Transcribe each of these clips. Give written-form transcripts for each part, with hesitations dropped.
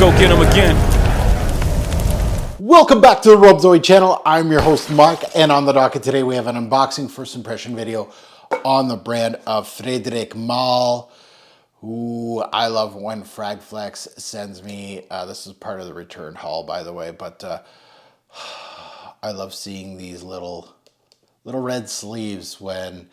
go get him again. Welcome back to the Rob Zoe channel. I'm your host Mark, and on the docket today we have an unboxing first impression video on the brand of Frédéric Malle. Ooh, I love when Fragflex sends me, this is part of the return haul by the way, but I love seeing these little red sleeves when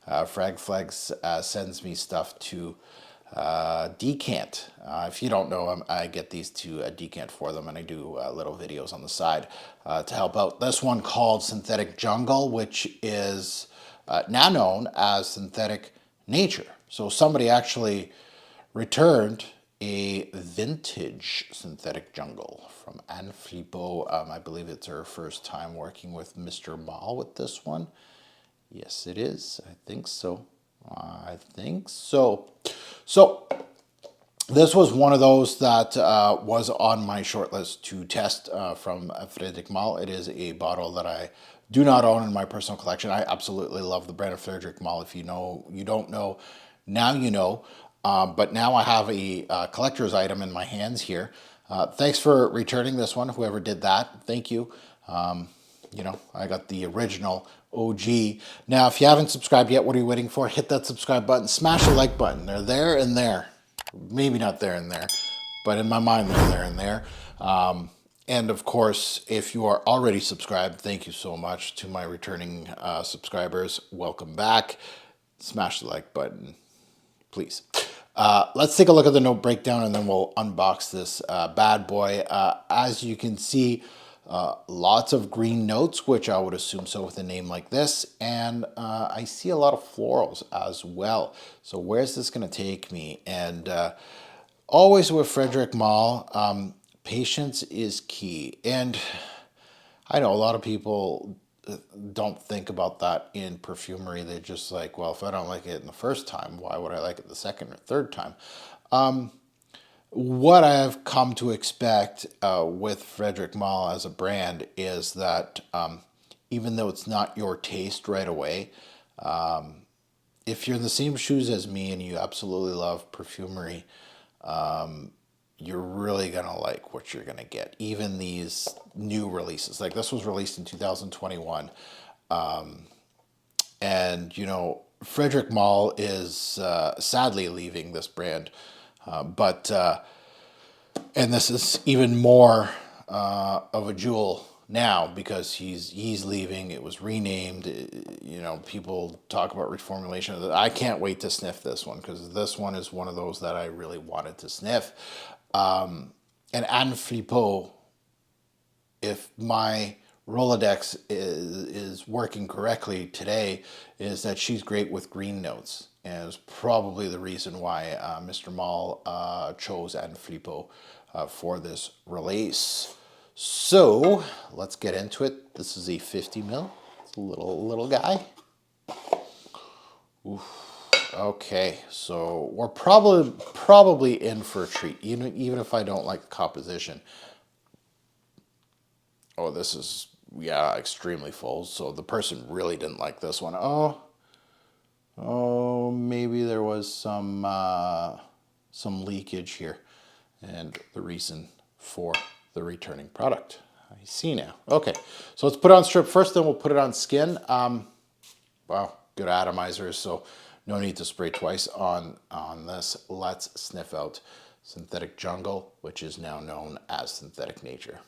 Fragflex sends me stuff to decant. If you don't know them, I get these to decant for them, and I do little videos on the side to help out. This one called Synthetic Jungle, which is now known as Synthetic Nature. So somebody actually returned a vintage Synthetic Jungle from Anne Flippo. I believe it's her first time working with Mr. Malle with this one. Yes, it is. I think so. I think so. So this was one of those that was on my short list to test from Frédéric Malle. It is a bottle that I do not own in my personal collection. I absolutely love the brand of Frédéric Malle. If you know, you don't know, now you know. But now I have a collector's item in my hands here. Thanks for returning this one, whoever did that. Thank you. You know, I got the original OG. Now, if you haven't subscribed yet, what are you waiting for? Hit that subscribe button, smash the like button. They're there and there. Maybe not there and there, but in my mind, they're there and there. And of course, if you are already subscribed, thank you so much to my returning subscribers. Welcome back. Smash the like button, please. Let's take a look at the note breakdown and then we'll unbox this bad boy. As you can see, lots of green notes, which I would assume so with a name like this. And I see a lot of florals as well. So where's this going to take me? And always with Frédéric Malle, patience is key. And I know a lot of people don't think about that in perfumery. They're just like, well, if I don't like it in the first time, why would I like it the second or third time? What I've come to expect with Frédéric Malle as a brand is that even though it's not your taste right away, if you're in the same shoes as me and you absolutely love perfumery, you're really going to like what you're going to get. Even these new releases, like this was released in 2021. And, you know, Frédéric Malle is sadly leaving this brand. And this is even more of a jewel now because he's leaving. It was renamed. You know, people talk about reformulation. I can't wait to sniff this one because this one is one of those that I really wanted to sniff. And Anne Flippo, if my Rolodex is working correctly today, is that she's great with green notes. And it's probably the reason why Mr. Malle chose Anne Flippo for this release. So let's get into it. This is a 50 ml. It's a little guy. Oof. Okay, so we're probably in for a treat, even if I don't like the composition. Oh, this is, yeah, extremely full. So the person really didn't like this one. Oh, maybe there was some leakage here, and the reason for the returning product. I see now. Okay, so let's put it on strip first, then we'll put it on skin. Wow, good atomizers, so no need to spray twice on this. Let's sniff out Synthetic Jungle, which is now known as Synthetic Nature.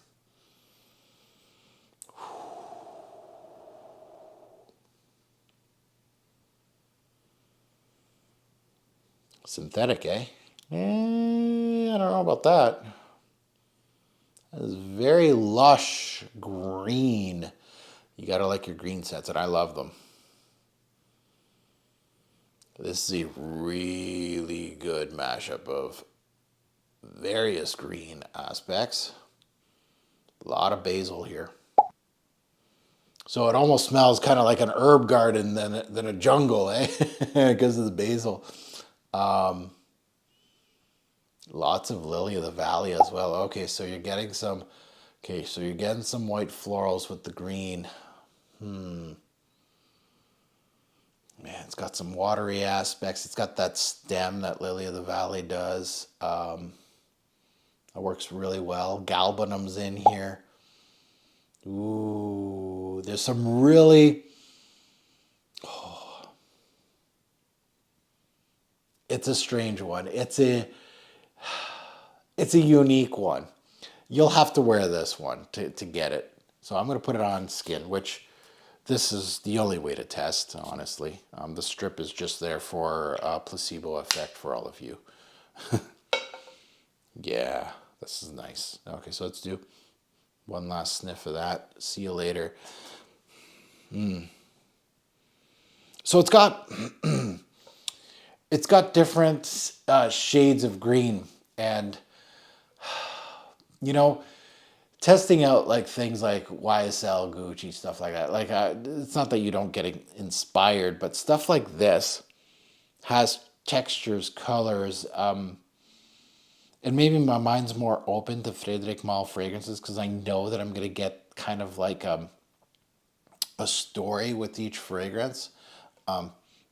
Synthetic, eh? I don't know about that. That is very lush green. You gotta like your green scents, and I love them. This is a really good mashup of various green aspects. A lot of basil here. So it almost smells kind of like an herb garden than a jungle, eh? Because of the basil. Lots of lily of the valley as well. Okay, so you're getting some. Okay, so you're getting some white florals with the green. Man, it's got some watery aspects. It's got that stem that lily of the valley does. That works really well. Galbanum's in here. Ooh, there's some really... It's a strange one. It's a unique one. You'll have to wear this one to get it. So I'm going to put it on skin, which this is the only way to test, honestly. The strip is just there for a placebo effect for all of you. Yeah, this is nice. Okay, so let's do one last sniff of that. See you later. So it's got it's got different shades of green, and you know, testing out like things like YSL, Gucci, stuff like that. Like it's not that you don't get inspired, but stuff like this has textures, colors, and maybe my mind's more open to Frédéric Malle fragrances because I know that I'm gonna get kind of like a story with each fragrance.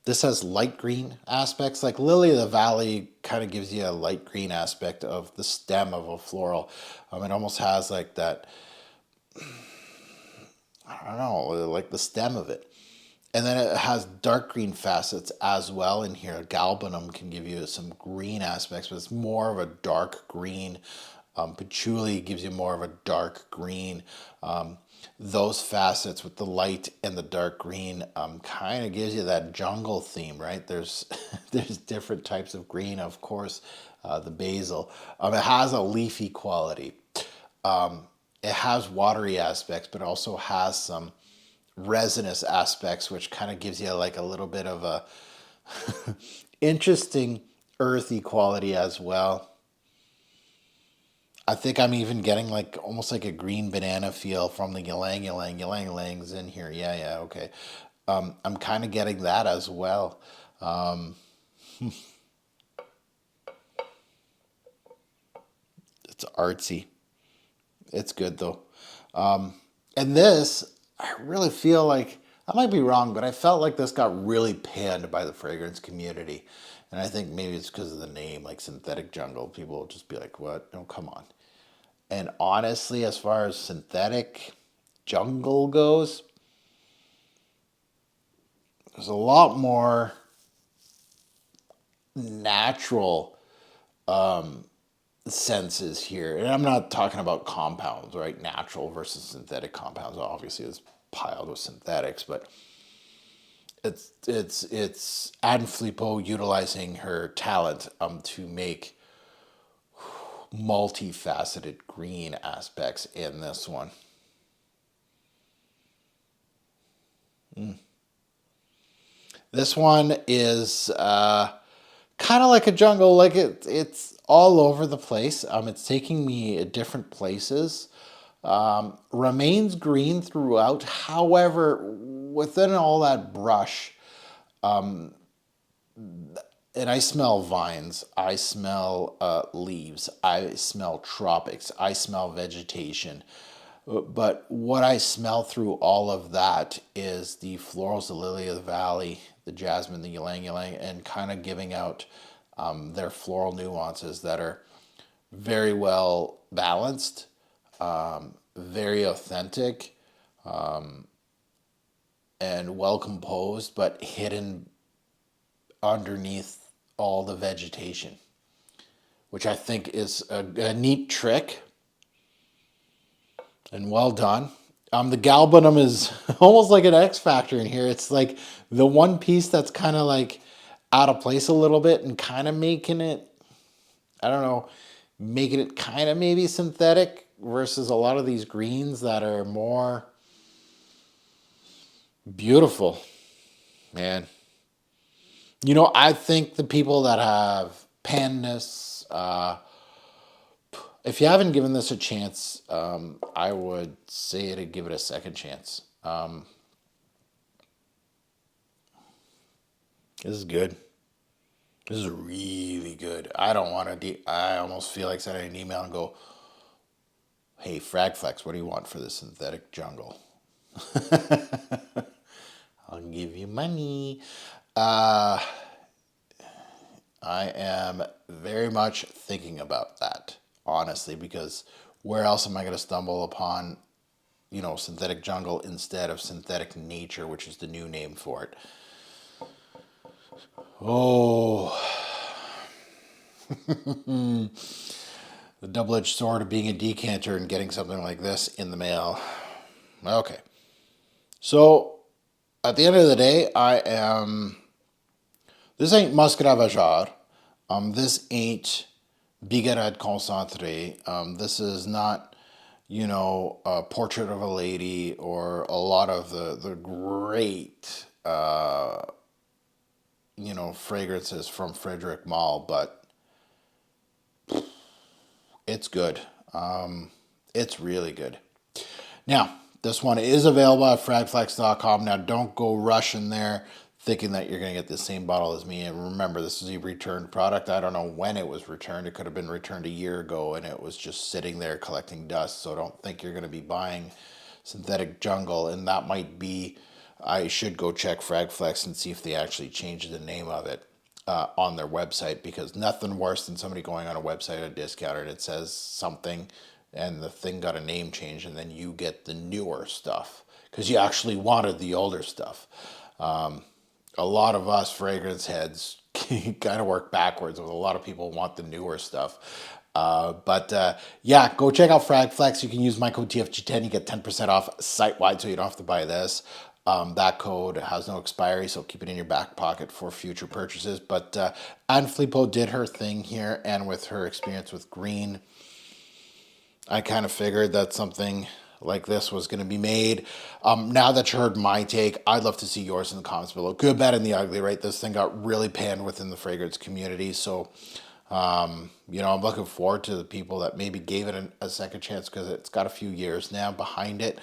This has light green aspects, like Lily of the Valley kind of gives you a light green aspect of the stem of a floral. It almost has like that, I don't know, like the stem of it. And then it has dark green facets as well in here. Galbanum can give you some green aspects, but it's more of a dark green. Patchouli gives you more of a dark green. Those facets with the light and the dark green kind of gives you that jungle theme, right? There's there's different types of green, of course. The basil. It has a leafy quality. It has watery aspects, but also has some resinous aspects, which kind of gives you like a little bit of a interesting earthy quality as well. I think I'm even getting like almost like a green banana feel from the ylang ylangs in here. Yeah, okay. I'm kind of getting that as well. It's artsy. It's good though. And this, I really feel like, I might be wrong, but I felt like this got really panned by the fragrance community. And I think maybe it's because of the name, like Synthetic Jungle. People will just be like, what? No, come on. And honestly, as far as Synthetic Jungle goes, there's a lot more natural senses here. And I'm not talking about compounds, right? Natural versus synthetic compounds. Obviously, it's piled with synthetics, but it's Anne Filippo utilizing her talent to make multifaceted green aspects in this one. This one is kind of like a jungle, like it's all over the place. It's taking me at different places. Remains green throughout. However, within all that brush, and I smell vines, I smell leaves, I smell tropics, I smell vegetation. But what I smell through all of that is the florals, the lily of the valley, the jasmine, the ylang ylang, and kind of giving out their floral nuances that are very well balanced, very authentic, and well composed, but hidden underneath all the vegetation, which I think is a neat trick. And well done. The galbanum is almost like an X factor in here. It's like the one piece that's kind of like out of place a little bit and kind of making it, I don't know, making it kind of maybe synthetic versus a lot of these greens that are more beautiful. Man. You know, I think the people that have panned this, if you haven't given this a chance, I would say to give it a second chance. This is good. This is really good. I don't want to. I almost feel like sending an email and go, "Hey, Fragflex, what do you want for this synthetic jungle?" I'll give you money. I am very much thinking about that. honestly, because where else am I going to stumble upon, you know, synthetic jungle instead of synthetic nature, which is the new name for it. Oh, the double-edged sword of being a decanter and getting something like this in the mail. Okay. So, at the end of the day, this ain't Muscat Avajar. This ain't Bigarade Concentré. This is not, you know, a Portrait of a Lady or a lot of the great, you know, fragrances from Frédéric Malle, but it's good. It's really good. Now, this one is available at fragflex.com. Now, don't go rushing there thinking that you're going to get the same bottle as me. And remember, this is a returned product. I don't know when it was returned. It could have been returned a year ago, and it was just sitting there collecting dust. So don't think you're going to be buying synthetic jungle. And that might be, I should go check Fragflex and see if they actually changed the name of it on their website, because nothing worse than somebody going on a website at a discounter and it says something and the thing got a name change, and then you get the newer stuff because you actually wanted the older stuff. A lot of us fragrance heads kind of work backwards. A lot of people want the newer stuff. Yeah, go check out Fragflex. You can use my code TFG10. You get 10% off site-wide, so you don't have to buy this. That code has no expiry, so keep it in your back pocket for future purchases. But Anne Filippo did her thing here, and with her experience with green, I kind of figured that something like this was going to be made. Now that you heard my take, I'd love to see yours in the comments below. Good, bad, and the ugly, right? This thing got really panned within the fragrance community. So, you know, I'm looking forward to the people that maybe gave it a second chance, because it's got a few years now behind it.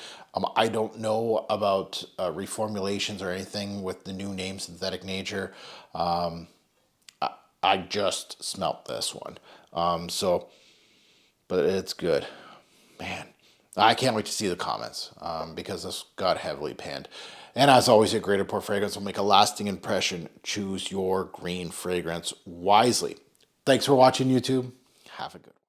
I don't know about reformulations or anything with the new name Synthetic Nature. I just smelt this one. But it's good. Man, I can't wait to see the comments because this got heavily panned. And as always, a great import fragrance will make a lasting impression. Choose your green fragrance wisely. Thanks for watching, YouTube. Have a good one.